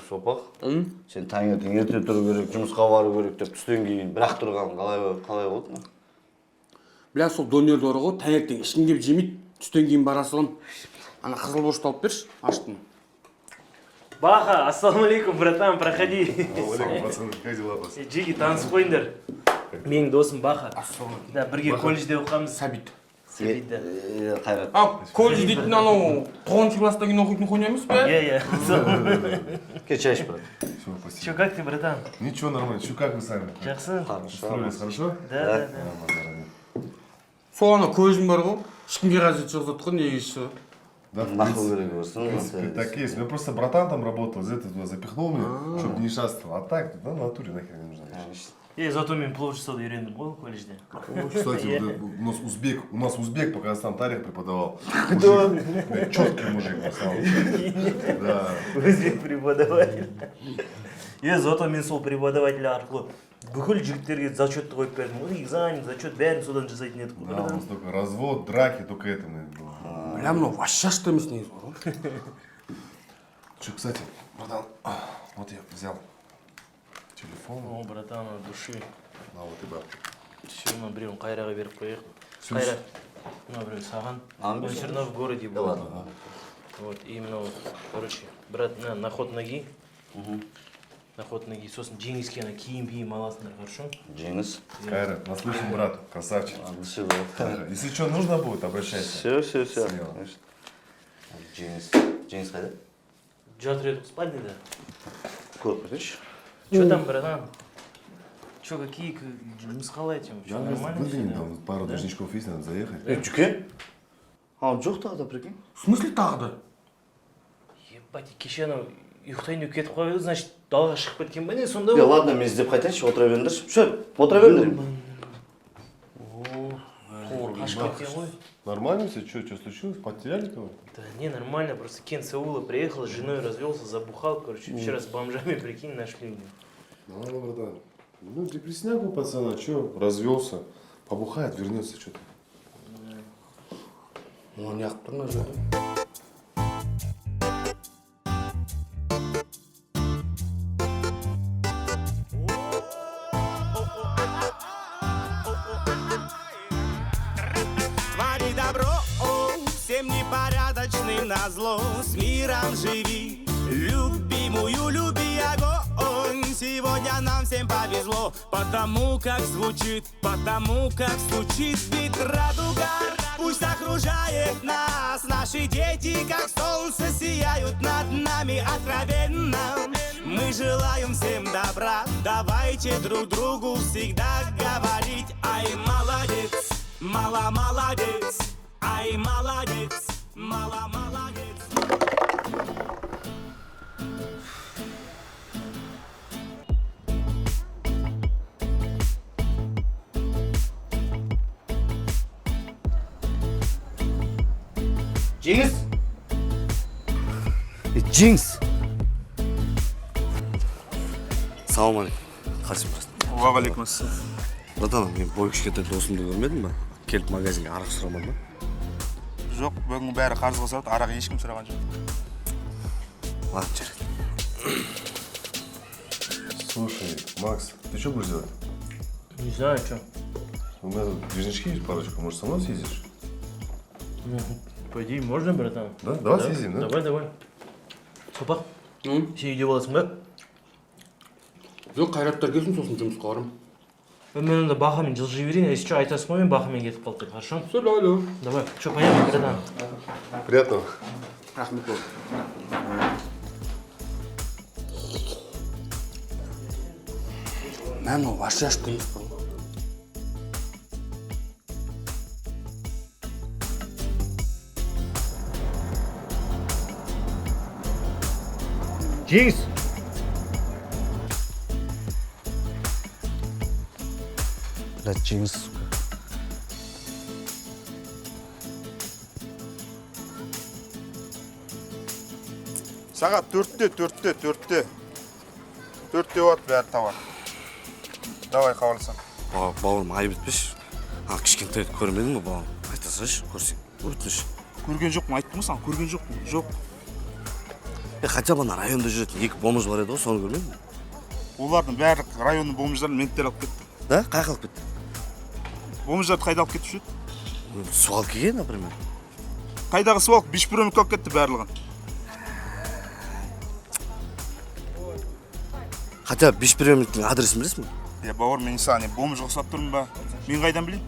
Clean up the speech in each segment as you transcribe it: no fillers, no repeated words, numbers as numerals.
Сопақ, сен таңертең ерте тұру керек, жұмысқа бару керек деп түстен кейін бірақ тұрған қалай болды ма? Бля, сол донерді ора ғой, таңертең ешкім келіп жемейді, түстен кейін бара салам. Ана қызыл борщты алып берші, аштым. Баха, ассаламу алейкум, братан, проходи. Алейкум, пацаны, как дела у вас? Джиги, танысып қойыңдар. Менің досым Баха. Ассаламу. Да, бірге колледжде оқамыз. Сәбит. Сәбит, да. Қайрат. Колледж дейтін анау 9 класстан кейін оқитын хуйня емес пе? Иә. Ке чайш, брат. Все, Че, спасибо. как ты, братан? Ничего, нормально. Че, как вы сами? Жақсы? Устроились хорошо? Да. Сол ана көзім бар ғой, ешкімге қажет жоқ зат қой, неге іші. Да, Нахуй в керек болсын. принципе, так и есть. У меня просто братан там работал, за это туда запихнул меня, чтобы не шастал. А так, да, в натуре нахер не нужно. Зато мен полчасада үйрендім ғой колледжде. Кстати, у нас узбек по Казахстану тарих преподавал. Кто? Четкий мужик, на самом деле. Да. Өзбек преподаватель. Зато мен сол преподаватель арқылы бүкіл жігіттерге зачетті қойып бердім ғой. Экзамен, зачет, бәрін содан жасайтын едік Да, у қой. нас только развод, драки, только это, наверное, было. Бля, мынау вообще ашты емес негізі ғой. Че, кстати, братан, вот я взял телефон. О, братан, души. На вот и бабки. Все, мына біреуін Қайраға беріп қояйық. Всё. Қайра, мына біреуін саған. Ан Он берші. все равно в городе Да был. ладно. Вот, именно вот, короче, брат, на ход ноги. На ход ноги. Сосын жеңіске ана киім аласыңдар, хорошо? Жеңіс. Кайра, наслышан, брат, красавчик. Все, Если что нужно будет, обращайся. все. Смело. Жеңіс қайда? Жатыр едік спальныйда. Көріп кетейінші. Че там, братан? Че, какие жұмыс қалай вообще? Я Нормально выдвинем, всё, да? там пару должничков есть, надо заехать. Жүке? Жоқ тағы да, прикинь. В смысле тағы да? Ебать, кеше анау ұйықтайын деп кетіп қойды, значит, далаға шығып кеткен ба не сонда? Ладно, мен іздеп қайтайыншы, отыра беріңдерші. Все, отыра беріңдер. Қашып кеткен ғой. Нормально все? Что случилось? Потеряли кого-то? Да не, нормально, просто Кен с Сеула приехал, с женой развелся, забухал, короче, вчера с бомжами, прикинь, нашли. Ладно, братан. Ну, депресняк у пацана, что, развелся. Побухает, вернется что-то. Оны неғып тұр мына жерде? Твори добро всем непорядочным назло. С миром живи, любимую люби огонь. Сегодня нам всем повезло, потому как стучит бит радуга. Пусть окружает нас, наши дети, как солнце, сияют над нами откровенно. Мы желаем всем добра, давайте друг другу всегда говорить: ай, молодец, мало молодец, ай, молодец, мало молодец. Жеңіс! Жеңіс! Салам алейкум. Қарсым брат. Уағалейкум ассалам. Братан, мен бой кішкентай досымды көрмедім ба? Келіп магазинге арақ сұрамады ма? Жоқ, бүгін бәрі қарызға салады, арақ ешкім сұраған жоқ. Ладно, жарайды. Слушай, Макс, ты что будешь делать? Не знаю, что. У меня тут движнички есть парочку, может, со мной съездишь? По идее, можно, братан? Да? Давай съездим, да? Давай. Сопақ, сен үйде боласың ба? Жоқ, Қайраттар келсін, сосын жұмысқа барам. Мен онда Бахамен жылжи берейін, если что, айтасың ғой, мен Бахамен кетіп қалды деп, хорошо? Все, алло. Давай, что, понятно, братан? Приятного. Рахмет бол. Мә, мынау вообще ашты емес пе? Жеңіс! Блядь, жеңіс, сука. Сағат төртте от бәрі тауар. Давай, қабылсаң. Бауырым айып етпеші. Кішкентайды көрмедің ба, бауырым? Айта салшы, көрсең. Өтініш. Көрген жоқпын, айттым ғой саған, көрген жоқпын. Жоқ. Хотя бы ана районда жүретін екі бомж бар еді ғой, соны көрмедің бе? Олардың бәрі районның бомждарын менттер алып кетті. Да, қай қылып кетті? Бомждарды қайда алып кетіп жүреді? Суалкіге, например. Қайдағы суалк бешбіреунікі алып кетті барлығын. Хотя бешбіреуніктің адресін білесің бе? Бауыр, мен саған бомж ұқсап тұрмын ба? Мен қайдан білейін?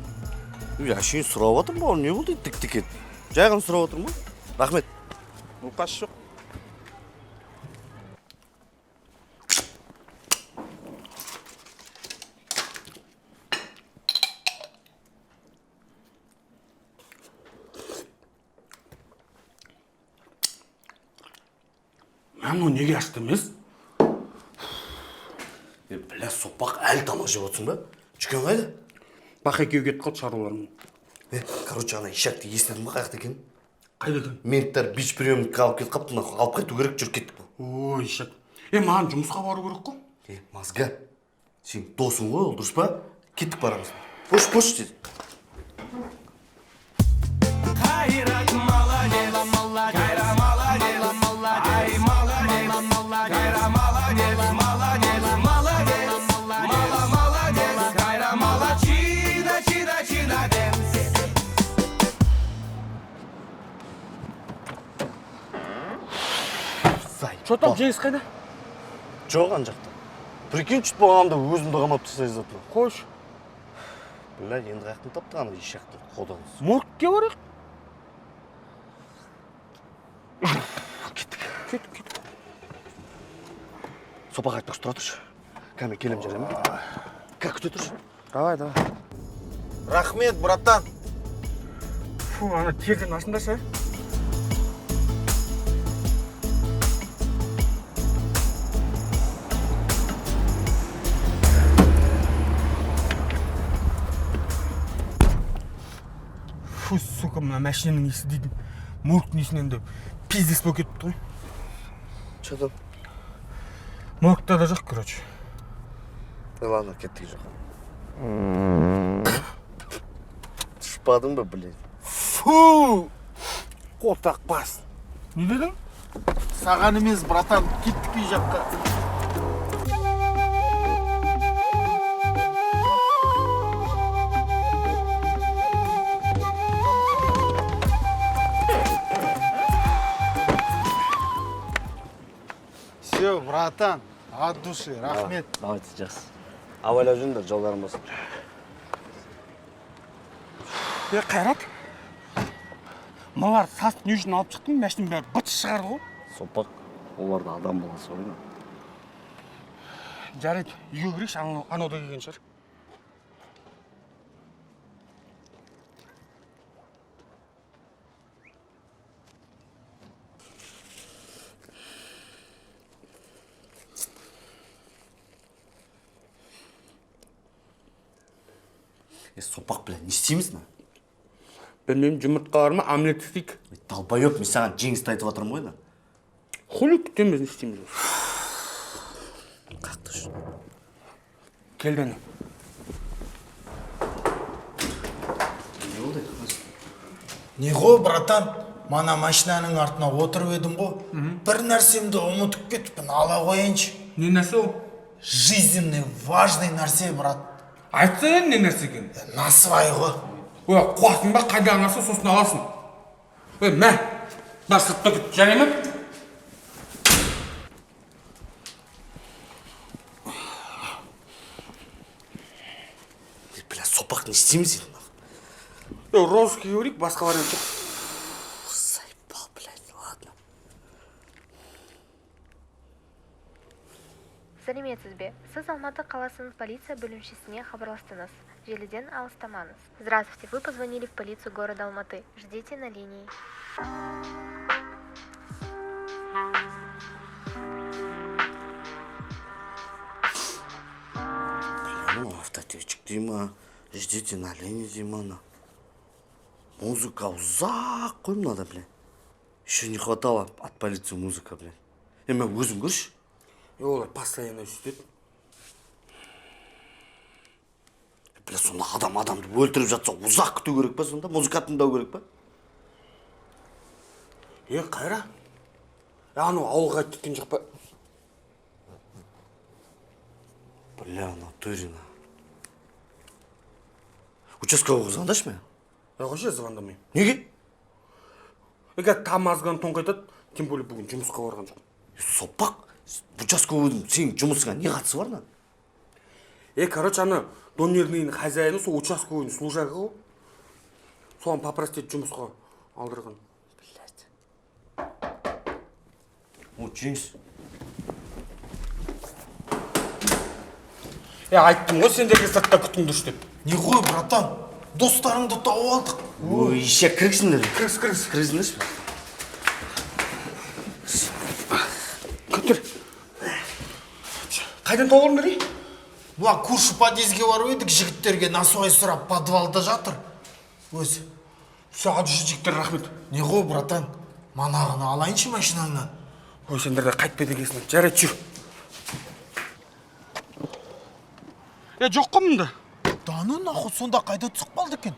Әшейін сұрап отырмын, бауыр, не болды тік-тік ет? Жай ғана сұрап отырмын ба? Рахмет. Оқасы жоқ. Мен оны неге ашты емес? Бля, сопақ әлі тамақ жеп отырсың ба? Жүкен қайда? Бақ екеуі кетіп қалды шаруалармен. Короче, ана ишакты естідің ба қаяқта екенін? Қайда екен? Менттер бешбіреунікі алып кетіп қапты, алып қайту керек, жүріп кеттік бұл. Ой, шат. Маған жұмысқа бару керек қой. Мазга, сен досың ғой, ол дұрыс па? Кеттік барамыз. Пош деді. Қайрат молодец, Кайра молодец, ай молодец, Кайра молодец, молодец, Кайра молодчина, чина дэнс. Что там, Жеңіс қайда? Жоқ ан жақта. Прикинь, чүт болғанымда өзімді қамап тастай затын. Қойш. Бля, енді қаяқтың тапты ана ишақты қодаңыз. Моргке барайық. Кеттік. Сопақ айтпақшы, тұра тұршы. Кәме келем жарайма. Как күте тұршы? Давай. Рахмет, братан. Фу, ана терден ашындашы. Фу, сука, мына машинаның есі дейтін. Моргтың есінен де пиздес болып кетіпті ғой. Че там? Моргта да жоқ, короче. Ладно, кеттік жоқ. Түшпадың ба, блядь? Фу! Қолтақ бас. Не дедің? Саған емес, братан, кеттік үй жаққа. Все, братан, от души, рахмет. Давайте, жақсы. Абайлап жүріңдер, жолдарың болсын. Қайрат, мыналар сасып не үшін алып шықтың, мәштің бәрі быт шығарды ғой. Сопақ, оларда адам баласы ойна. Жарайды, үйге кірейікші, анау да келген шығар. Сопақ, бля, не істейміз на? Білмеймін, жұмыртқа бар ма, омлет істейік. Талбайоп, мен саған жеңісті айтып жатырмын ғой да. Хули күтеміз, не істейміз. Қақты жүр. Келді. Не ғой, братан? Мана машинаның артына отырып едім ғой. Бір нәрсемді ұмытып кетіппін, ала қойыншы. Не нәрсе ол? Жизненный важный нәрсе, брат. Айтса енді не нәрсе екен? Насыбай ғой. Қуасың ба, қайда нәрсе сосын аласың. Мә, бар сыртта күт, жарай ма? Бля, сопақ, не істейміз енді? Розыскіге көрейік, басқа вариант жоқ. Заебал, блядь, ладно. Сәлеметсіз бе? Сіз Алматы қаласының полиция бөлімшесіне хабарластыңыз. Желіден алыстамаңыз. Здравствуйте, вы позвонили в полицию города Алматы. Ждите на линии. Бля, автотечек дей ма, ждите на линии дей ма. Музыка ұзақ қой мынада, бля. Еще не хватало от полиции музыка, бля. Мен өзім көрші. Олар постоянно сөйтеді. Бля, сонда адамды өлтіріп жатса ұзақ күту керек па сонда? Музыка тыңдау керек па? Қайра, Анау ауылға қайтып кеткен жоқ па? Бля, натурина. Участковыйға звондаш мен? Вообще звондамайм. Неге? Егер тамазған тоңқайтады, тем более бүгін жұмысқа барған жоқ. Сопақ, участковыйдың сенің жұмысыңа не қатысы бар на? Короче, ана донердің хозяйны сол участковыйдың служагі ғой. Соған попросить жұмысқа алдырған. О, Жеңіс. Айттым ғой сендерге сыртта күтіңдірші деп. Не ғой, братан? Достарыңды тауып алдық. Ой, ішек кіргісіңдер. Кіріс. Кіргісіңдерші. Көтір. Қайдан тауылыңдар ей? Бұла көрші подъезге барып едік, жігіттерге насуай сұрап подвалда жатыр. Өзі. Саған жігіттер рахмет. Не ғой, братан? Манағыны алайыншы машинаңнан. Ой, сендерді қайтпе дегесін. Жарайды, жүр. Жоқ қой мұнда? Даны нахуй сонда қайда түсіп қалды екен?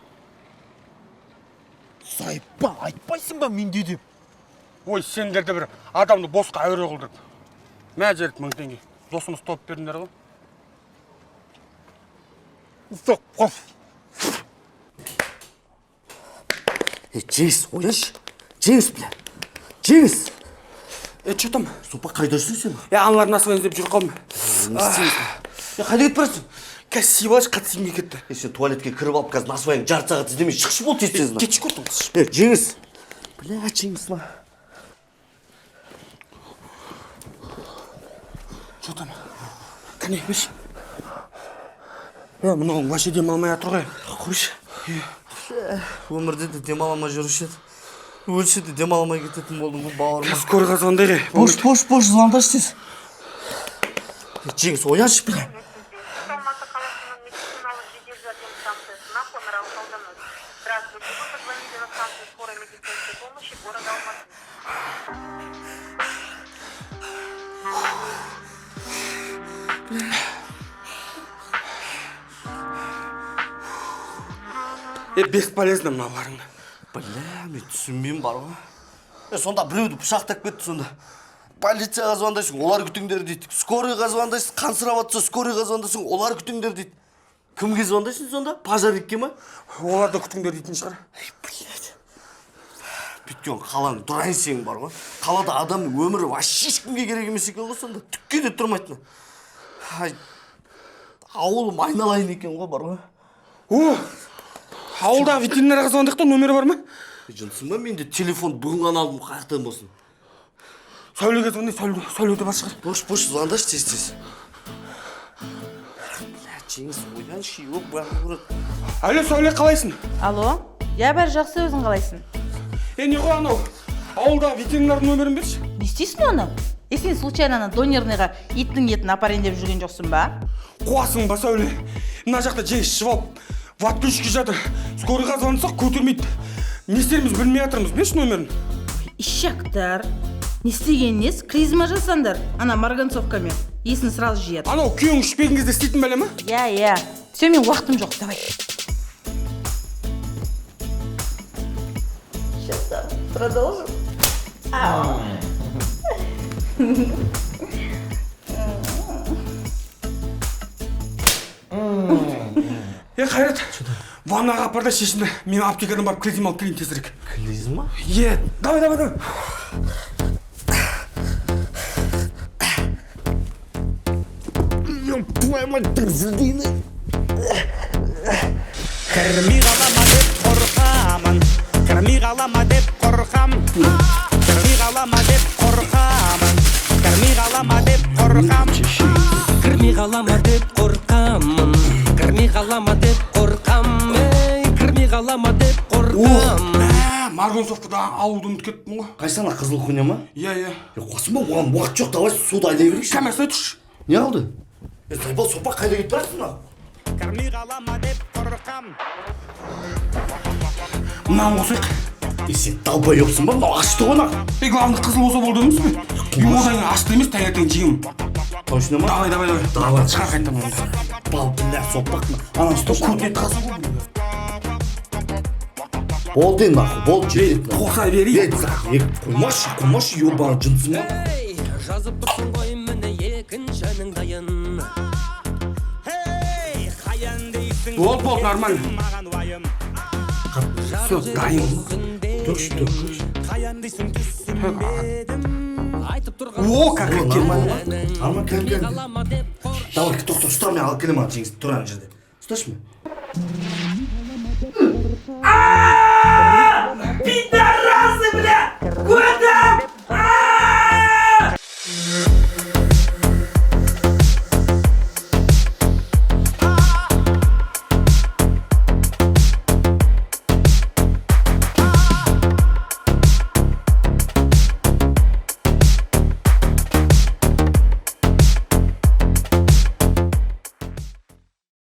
Сайыппа, айтпайсың ба менде деп? Ой, сендерді бір адамды босқа әуре қылдырып. Мә жерді 1000 теңге. Досымыз тауып бердіңдер ғой. Ұстап қоп. Жеңіс, ойлашы. Жеңіс, бля. Жеңіс. Че там? Сопақ қайда жүрсің сен? Аналар насып деп жүр қауым. Қайда кетіп барасың? Қазір сибалаш қатты симге кетті. Сен туалетке кіріп алып, қазір насыбайың жарты сағат іздемей шықшы бол тез-тез. Кетші көрдің қыз. Жеңіс. Бля, Жеңіс ма? Че там? Кәне, беш. Мынауың вообще демалмай атыр ғой. Қойшы. Өмірде де демаламай жүруші еді. Өлші де демаламай кететін болдың ғой, бауырыма. Скорыға звондай. Бош, звондаш тез. Жеңіс, ояншы, бля. Алматы қаласының медициналық жедел жәрдем станциясына қоңырау қалдыңыз. Здравствуйте, вы позвонили на станцию скорой медицинской помощи города Алматы. Бесполезно мыналарың. Бля, мен түсінбеймін бар ғой. Сонда біреуді пышақтап кетті сонда. Полицияға звондайсың, олар күтіңдер дейді. Скорыйға звондайсың, қан сұрап жатса, скорыйға звондайсың, олар күтіңдер дейді. Кімге звондайсың сонда? Пожарникке ма? Оларды күтіңдер дейтін шығар. Блядь. Бүйткен қаланың дұрайын сенің бар ғой. Қалада адамның өмірі вообще ешкімге керек емес екен ғой сонда. Түкке де тұрмайтын. Ауылым айналайын екен ғой бар ғой. О! Ауылда ветеринарға звондықтан номері бар ма? Жынсың ба, менде телефон бүгін ғана алдым, қаяқтан болсын. Сәулеге звондай, сәуледе бар шығар. Бош, звондаш тез-тез. Жеңіс, ойланшы, yok бәрі. Алло, Сәуле, қалайсың? Алло, я бәрі жақсы, өзің қалайсың? Не ғой анау, ауылда ветеринардың номерін берші. Не істейсің оны? Сен случайно ана донерныйға иттің етін апарайын деп жүрген жоқсың ба? Қуасың ба, Сәуле? Мына жақта жеңіс ішіп алып, в отключке жатыр. Скорыйға звонсақ көтермейді. Не істеріміз білмей жатырмыз, берші номерін. Ишақтар. Не істегеніңіз? Клизма жасаңдар. Ана марганцовкамен. Есін сразу жияды. Анау күйеуің ішпеген кезде істейтін бәле ма? Я. Все, мен уақытым жоқ, давай. Сейчас продолжим. Қайрат, ваннаға апарда шешінді. Мен аптекадан барып клизма алып келейін тезірек. Клизма? Давай. Твою мать, так зілдейді. Кірмей қалама деп қорқамын, кірмей қалама деп қорқам. Кірмей қалама деп қорқамын, кірмей қалама деп қорқам. Кірмей қалама деп қорқамын, кірмей қалама деп қорқам. Кірмей қалама деп қорқам. Марганцовкада ауылды ұмытып кеттім ғой. Қайсана, қызыл құня ма? Иә. Қосың ба, оған уақыт жоқ, давай суды айдай берейікші. Кәмер, сай тұршы. Не алды? Сайбал, сопақ қайда кетіп барасың ба? Кірмей қалама деп қорқам. Мынауын қосайық. Сен долбоебсың ба, мынау ашты ғана. Главный қызыл болса болды емес пе? Одан ашты емес, таңертең жеймін. Точно ма? Давай. Шығар қайттам онда. Бал, бля, сопақ ма? Анан стоп көтет қазы ғой. Болды нахуй, болды жетеді. Қоса берейін. Қоймашы, ебаный жынсың ба? Ей, жазып тұрсың ғой міне екіншінің қайын. Бол, нормально. Все, дайын. Айтып тұрған О, как Нормально. Давай, тоқта, ұста мен алып келем ана жеңіс тұр ана жерде. Ұсташы мен.